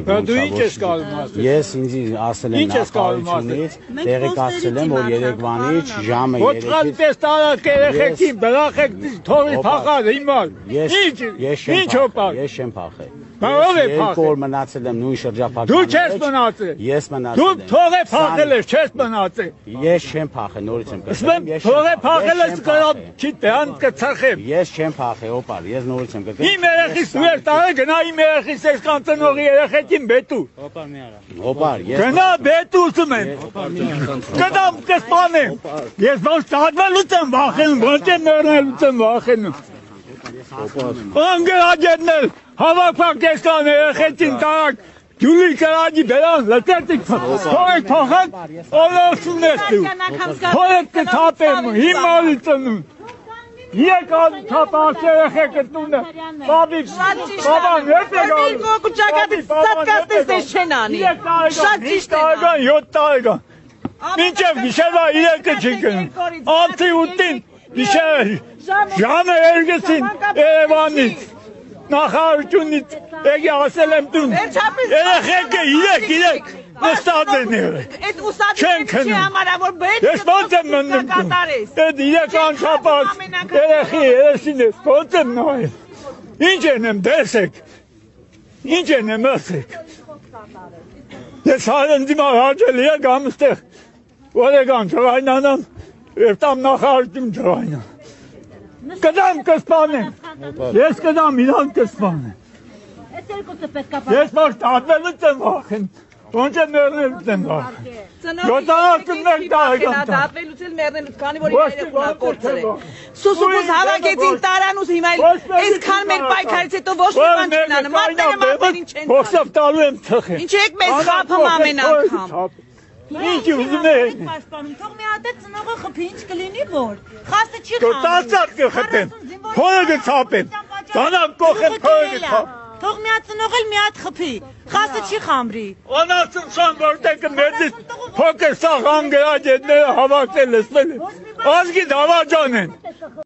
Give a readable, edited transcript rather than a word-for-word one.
Դու ինչ ես կարում ասել։ Ես ինձ ասել եմ նախարարությունից, տեղեկացրել եմ, որ երեկվանից ժամը 3-ից Ոչխան պես տարած երեխեքին բրախեք թողի փախած հիմար։ Ինչ հոպար։ Ես չեմ փախել։ Ով է Երկու փախել։ օր մնացել եմ նույն շրջափակման Դու չես մնացել։ Ես մնացել Դու եմ։ թող է փախել ես, չես մնացել։ Ես չեմ փախել, նորից եմ Ասում թող է փախել ես կրավ, չի տան կծխեմ։ Ես չեմ փախել, օպար, ես նորից եմ կգեմ։ Իմ երեխիս դու ես տարը գնա իմ երեխիս ես կանցնողի երեխեքին բետու։ Օպար, ես Գնա բետու ուսում եմ։ Կդամ կսպանեմ։ Ես ոնց տատվելուց եմ վախենում, ոնց եմ մեռնելուց եմ վախենում։ Անգրաջերնել, հավաքվակ ես կան երեխեքին տարակ, ջուլի կրաջի բերան, լտերտիկ թողեք փոխակ, օլոսուն ես դու։ Թողեք կթապեմ, հիմարի ծնում։ Եկ թապաս երեխեքը տունը, բաբան հետ է գալու։ Գոկու ճակատից ծատկաստես ես չեն անի, շատ ճիշտ են անի։ 7 տարեկան, մինչև գիշերվա 3-ը չի գնում, անցի 8-ին գիշեր, ժամը 2-ին Երևանից, նախարարությունից եկի ասել եմ տուն, երեխեքը 3 նստած են եղել, չեն քնում, ես ոնց եմ մնում տուն, այդ 3 անչապած երեխի երեսին ես, ոնց եմ նայել, ինչ են եմ դեսեք, ինչ են եմ ասեք, ես հարենձիմար հաճել եկ ամստեղ, որ եկան ճղայնանամ, և տամ նախարարություն ճղայնան, կդամ կսպանեմ, ես կդամ իրան կսպանեմ, ես մար տատվելուց եմ վախեն, ոնց եմ մերնելուց եմ վախեն, յոտանատում մեկ տարեկան տամ, Դատվելուց էլ մերնելուց, քանի որ իմ երեխունա կործել է, սուսուկուս հավակեցին տարանուս հիմա այս քան մեր պայքարից հետո ոչ մի բան չեն անում, մատները ինչ են Հոսով տալու եմ թխեմ, Ինչ եք մեզ խափում ամեն անգամ ինչ ուզում են, Թող մի հատ է ծնողը խփի, ինչ կլինի որ, խասը չի տացած կխտեմ, փորը կցապեմ, դանակ կոխեմ փորը կցապ, Թող մի հատ ծնող էլ մի հատ խփի, խասը չի խամրի Անացում շան որտեքը մեզից փոքր սաղ անգրաջ հետները հավաքել լսվել են, ազգի դավաճան են,